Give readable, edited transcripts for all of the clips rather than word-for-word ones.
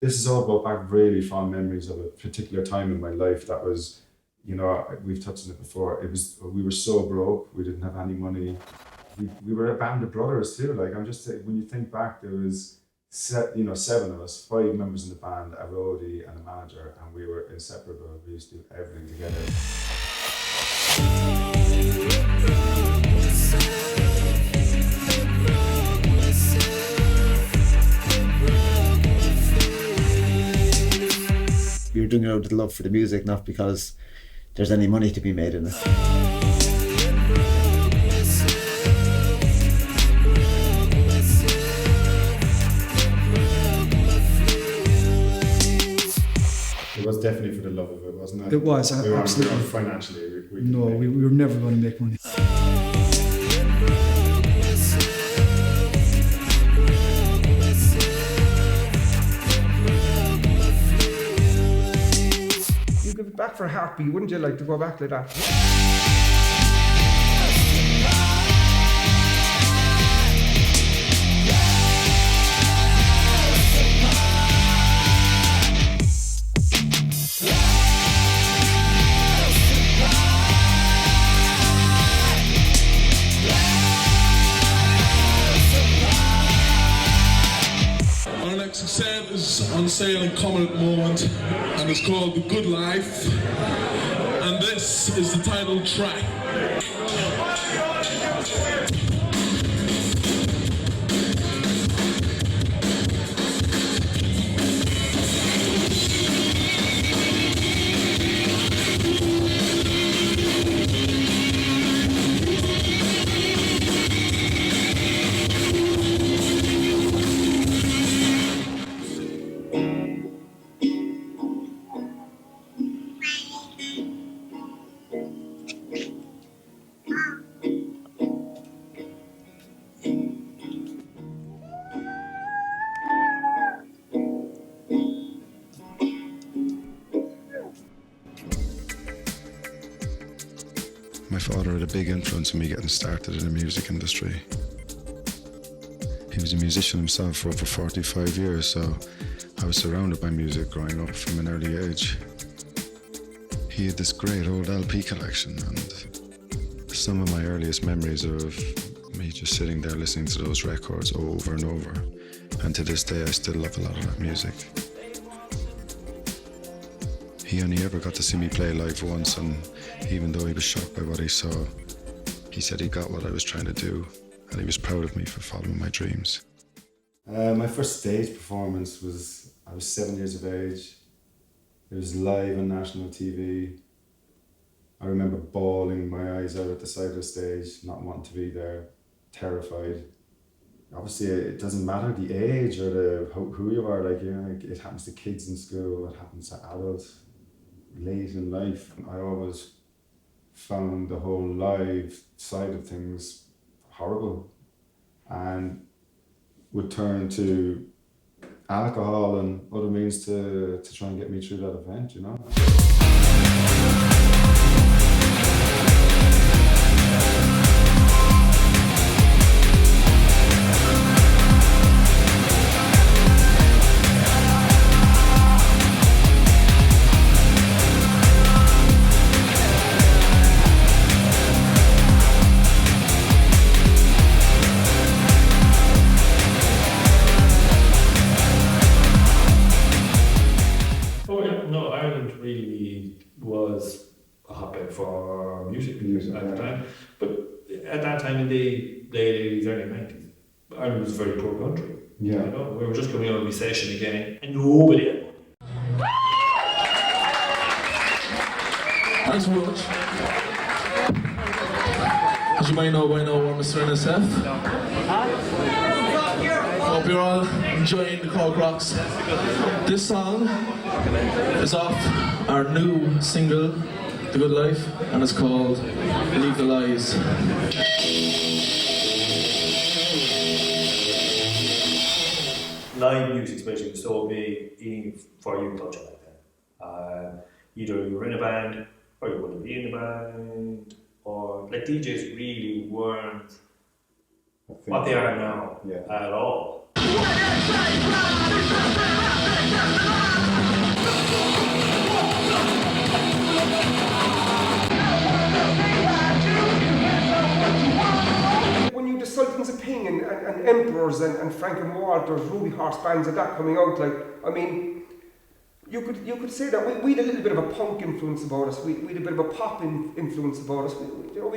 This is all about back really fond memories of a particular time in my life that was, you know, we've touched on it before. We were so broke, we didn't have any money. We were a band of brothers too. Like, I'm just saying, when you think back, there was seven of us, five members in the band, a roadie and a manager, and we were inseparable. We used to do everything together. You're doing it out of love for the music, not because there's any money to be made in it. It was definitely for the love of it, wasn't it? It was, absolutely. We weren't financially. We were never going to make money. You give it back for a heartbeat, wouldn't you like to go back like that? Set is on sale and coming at the moment, and it's called The Good Life, and this is the title track. My father had a big influence on me getting started in the music industry. He was a musician himself for over 45 years, so I was surrounded by music growing up from an early age. He had this great old LP collection, and some of my earliest memories are of me just sitting there listening to those records over and over. And to this day, I still love a lot of that music. He only ever got to see me play live once, and even though he was shocked by what he saw, he said he got what I was trying to do, and he was proud of me for following my dreams. My first stage performance was, I was 7 years of age. It was live on national TV. I remember bawling my eyes out at the side of the stage, not wanting to be there, terrified. Obviously, it doesn't matter the age or who you are. Like, you know, it happens to kids in school, it happens to adults late in life. I always found the whole live side of things horrible, and would turn to alcohol and other means to try and get me through that event, you know. Was a hotbed for music at the time, but at that time in the late 80s, early 90s, Ireland was a very poor country. Yeah. You know, we were just coming out of recession again, and nobody had money. Thanks very much. As you might know by now, we're Mr N.S.F. Hope you're all enjoying the Cork Rocks. This song is off our new single, The Good Life, and it's called Leave the Lies. Live music especially was so big for youth culture back then. Either you were in a band, or you wouldn't be in a band, or like DJs really weren't what they are now at all. Emperors and Frank & Walters, Ruby Horse bands and that coming out, like, I mean, you could say that we had a little bit of a punk influence about us, we had a bit of a pop influence about us, we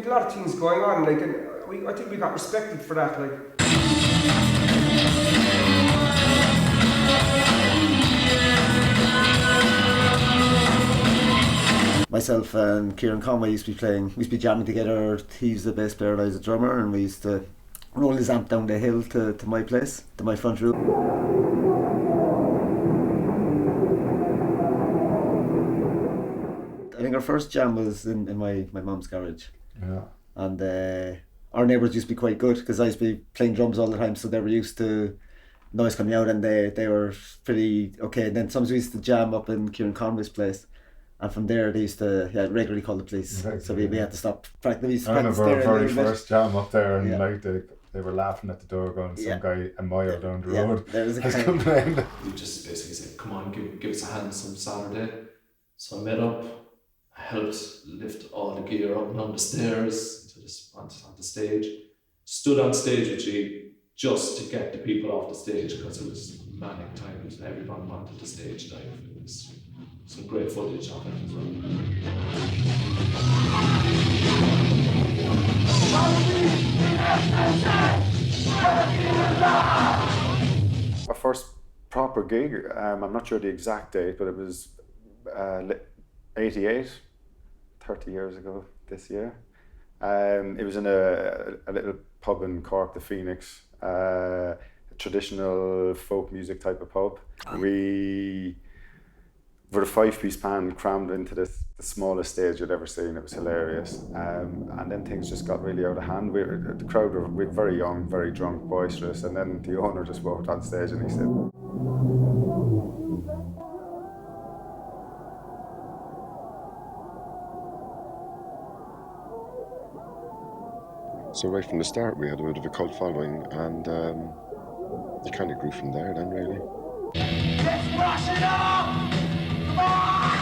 had a lot of things going on, like, and I think we got respected for that, like. Myself and Kieran Conway used to be jamming together. He's the bass player and I was a drummer, and we used to roll his amp down the hill to my place, to my front room. I think our first jam was in my mum's garage. Yeah. And our neighbours used to be quite good, because I used to be playing drums all the time, so they were used to noise coming out, and they were pretty okay. And then sometimes we used to jam up in Kieran Conway's place. And from there, they used to regularly call the police. Right, So we had to stop practicing. I remember our very first jam up there, and Yeah. like they were laughing at the door, going, "Some guy a mile down the Yeah, road there was a has kind come down." We just basically said, come on, give us a hand some Saturday. So I met up, I helped lift all the gear up and down the stairs onto stage. Stood on stage with you just to get the people off the stage, because it was manic times. Everyone wanted the stage dive. It was some great footage of it as well. Our first proper gig, I'm not sure the exact date, but it was 88, 30 years ago this year. It was in a little pub in Cork, the Phoenix, a traditional folk music type of pub. We were a 5-piece band crammed into the smallest stage you'd ever seen. It was hilarious. And then things just got really out of hand. The crowd were very young, very drunk, boisterous, and then the owner just walked on stage and he said, So right from the start we had a bit of a cult following, and it kind of grew from there then, really. Let's rush it up! Come on!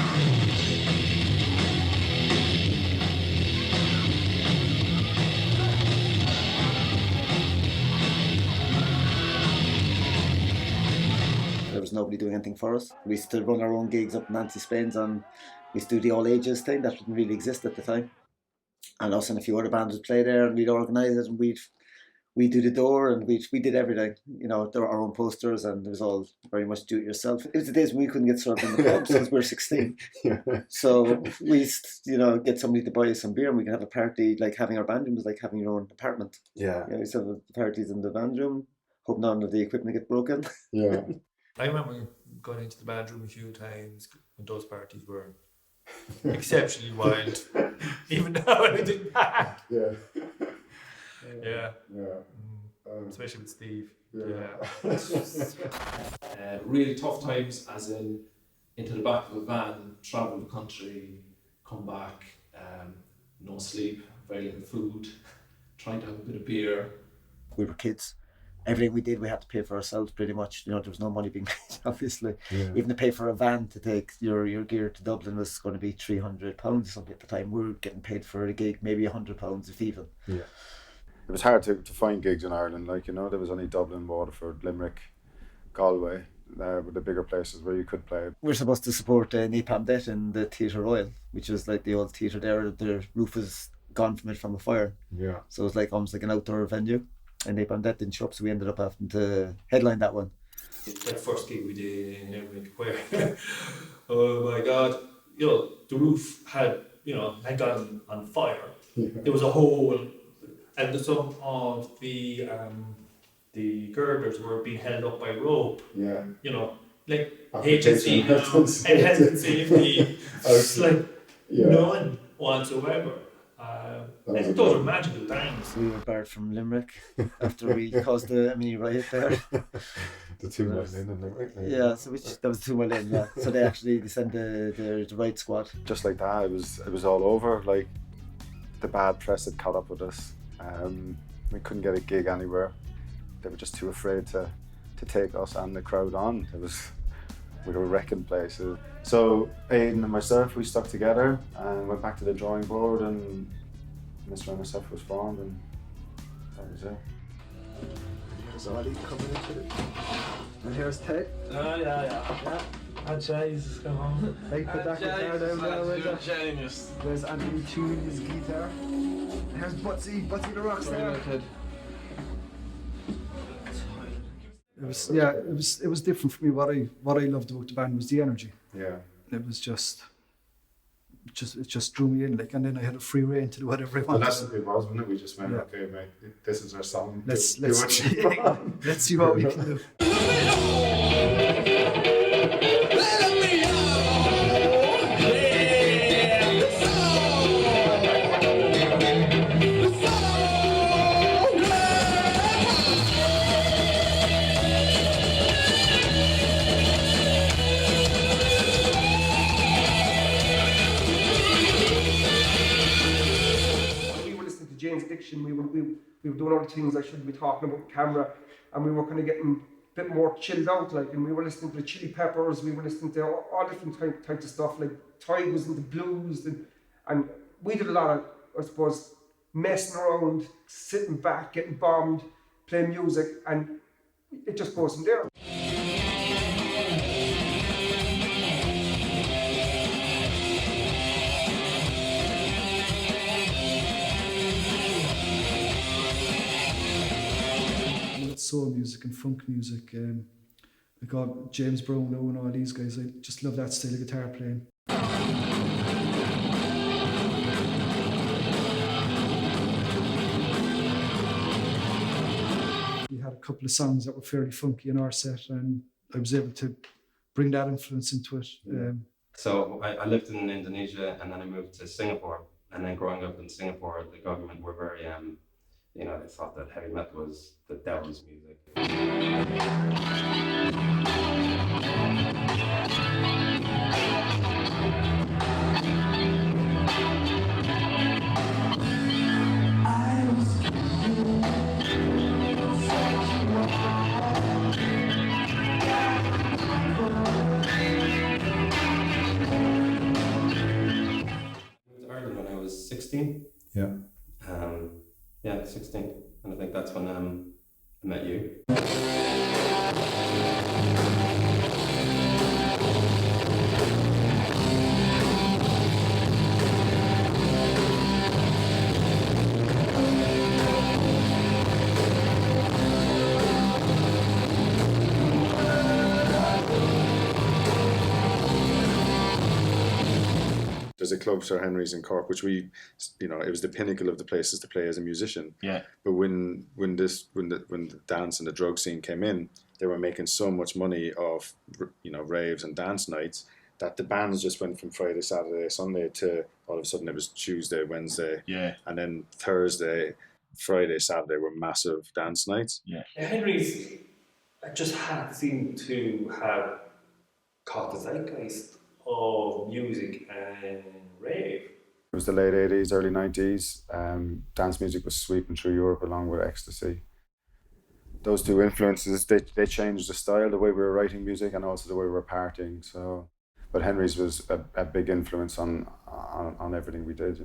There was nobody doing anything for us. We used to run our own gigs up in Nancy Spain's, and we used to do the all ages thing that didn't really exist at the time. And us and a few other bands would play there, and we'd organise it, and we'd do the door, and we did everything. You know, there were our own posters, and it was all very much do it yourself. It was the days when we couldn't get served in the pubs because we were 16. yeah. So we used to, get somebody to buy us some beer, and we could have a party. Like having our band room was like having your own apartment. Yeah. We used to have parties in the band room. Hope none of the equipment get broken. Yeah. I remember going into the band room a few times, and those parties were exceptionally wild. Even now, I didn't back. Yeah. Yeah. Yeah. Especially with Steve. Yeah. Really tough times, as in into the back of a van, travel the country, come back, no sleep, very little food, trying to have a bit of beer. We were kids. Everything we did, we had to pay for ourselves pretty much. There was no money being made, obviously. Yeah. Even to pay for a van to take your gear to Dublin was going to be £300 or something at the time. We were getting paid for a gig, maybe £100 if even. Yeah. It was hard to find gigs in Ireland, there was only Dublin, Waterford, Limerick, Galway, were the bigger places where you could play. We were supposed to support Napalm Death in the Theatre Royal, which was like the old theatre there. The roof was gone from a fire. Yeah. So it was like almost like an outdoor venue. And Napalm Death didn't show up, so we ended up having to headline that one. That first gig we did in Limerick, where, oh my God, the roof had gone on fire. Yeah. There was a hole, and some of the girders were being held up by rope. Yeah. Like Application, agency health and safety. and health and safety, like Yeah. none whatsoever. And those are magical times. We were barred from Limerick after we caused a mini riot there. The 2 mile in and Limerick. Yeah, so that was 2 mile in, yeah. So they sent the riot squad. Just like that, it was all over. Like, the bad press had caught up with us. We couldn't get a gig anywhere. They were just too afraid to take us and the crowd on. We were wrecking places. So Aidan and myself, we stuck together and went back to the drawing board, and Mr N.S.F was formed, and that was it. There's Ollie coming into it. And here's Ted. Oh, yeah. Oh, Jesus, come on. Hey, put that guitar down there with You're us. genius. There's Anthony tuning his guitar. And here's Butsy the rock star. It was different for me. What I loved about the band was the energy. Yeah. It was it just drew me in, like, and then I had a free rein to do whatever I wanted. Well, that's what it was, wasn't it? We just went, okay, mate, this is our song. Let's do what you want. let's see what we can do. We were doing all the things I shouldn't be talking about on camera, and we were kind of getting a bit more chilled out, like, and we were listening to the Chili Peppers, we were listening to all different types of stuff, like Ty was into blues, and we did a lot of, I suppose, messing around, sitting back, getting bombed, playing music, and it just goes from there. Soul music and funk music. I got James Brown and all these guys. I just love that style of guitar playing. We had a couple of songs that were fairly funky in our set, and I was able to bring that influence into it. So I lived in Indonesia, and then I moved to Singapore. And then growing up in Singapore, the government were very they thought that heavy metal was the devil's music. I moved to Ireland when I was 16. Yeah. 16, and I think that's when I met you. There's a club, Sir Henry's in Cork, which it was the pinnacle of the places to play as a musician. Yeah. But when the dance and the drug scene came in, they were making so much money off, raves and dance nights, that the bands just went from Friday, Saturday, Sunday to all of a sudden it was Tuesday, Wednesday, and then Thursday, Friday, Saturday were massive dance nights. Yeah. Henry's just seemed to have caught the zeitgeist of music and rave. It was the late 80s, early 90s. Dance music was sweeping through Europe along with ecstasy. Those two influences, they changed the style, the way we were writing music, and also the way we were partying. So, but Henry's was a big influence on everything we did,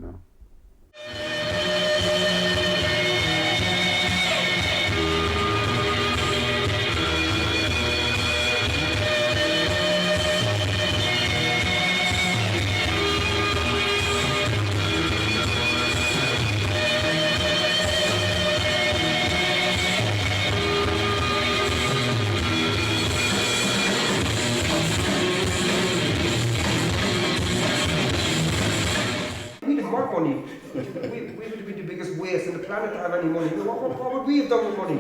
Money. We would be the biggest waste on the planet to have any money. What would we have done with money?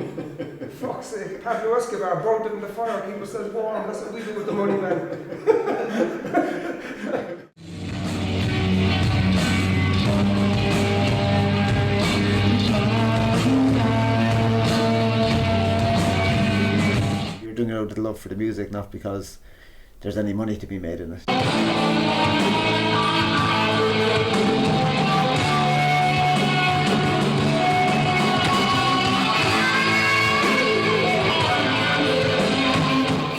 Fuck's sake, Pablo Escobar burnt it in the fire, keep ourselves warm. That's what we do with the money, man. You're doing it out of love for the music, not because there's any money to be made in it.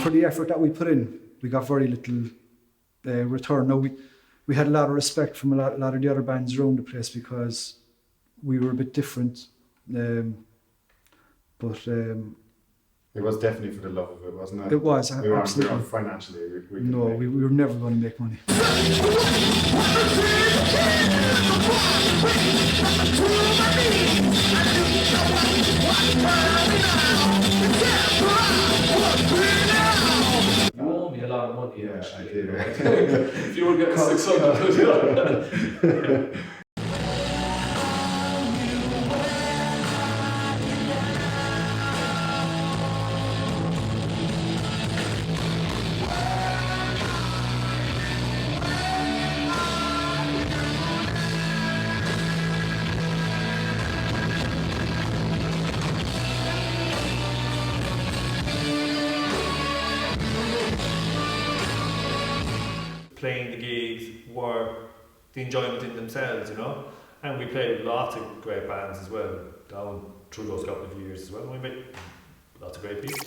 For the effort that we put in, we got very little return. Now we had a lot of respect from a lot of the other bands around the place because we were a bit different. But It was definitely for the love of it, wasn't it? It was, We weren't absolutely. financially. We No, we were never going to make money. You owe me a lot of money, Yeah, actually. I did. If you were getting 600. Playing the gigs were the enjoyment in themselves, you know. And we played with lots of great bands as well, down through those couple of years as well. We made lots of great people.